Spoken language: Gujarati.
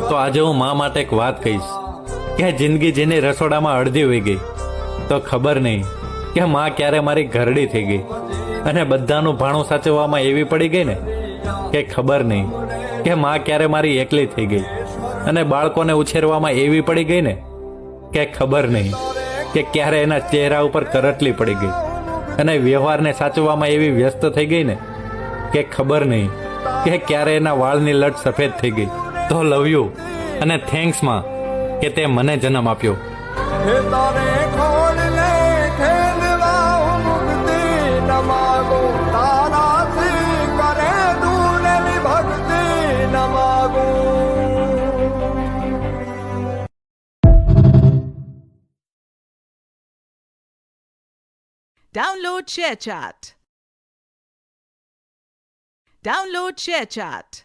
તો આજે હું મા માટે એક વાત કહીશ કે જિંદગી જેની રસોડામાં અડધી હોઈ ગઈ તો ખબર નહીં કે મા ક્યારે મારી ઘરડી થઈ ગઈ અને બધાનું ભાણું સાચવવામાં એવી પડી ગઈ ને કે ખબર નહીં કે મા ક્યારે મારી એકલી થઈ ગઈ અને બાળકોને ઉછેરવામાં એવી પડી ગઈ ને કે ખબર નહીં કે ક્યારે એના ચહેરા ઉપર કરટલી પડી ગઈ અને વ્યવહારને સાચવવામાં એવી વ્યસ્ત થઈ ગઈ ને કે ખબર નહીં કે ક્યારે એના વાળની લટ સફેદ થઈ ગઈ. તો લવ યુ અને થેન્ક્સ માં કે તે મને જન્મ આપ્યો. Download ShareChat.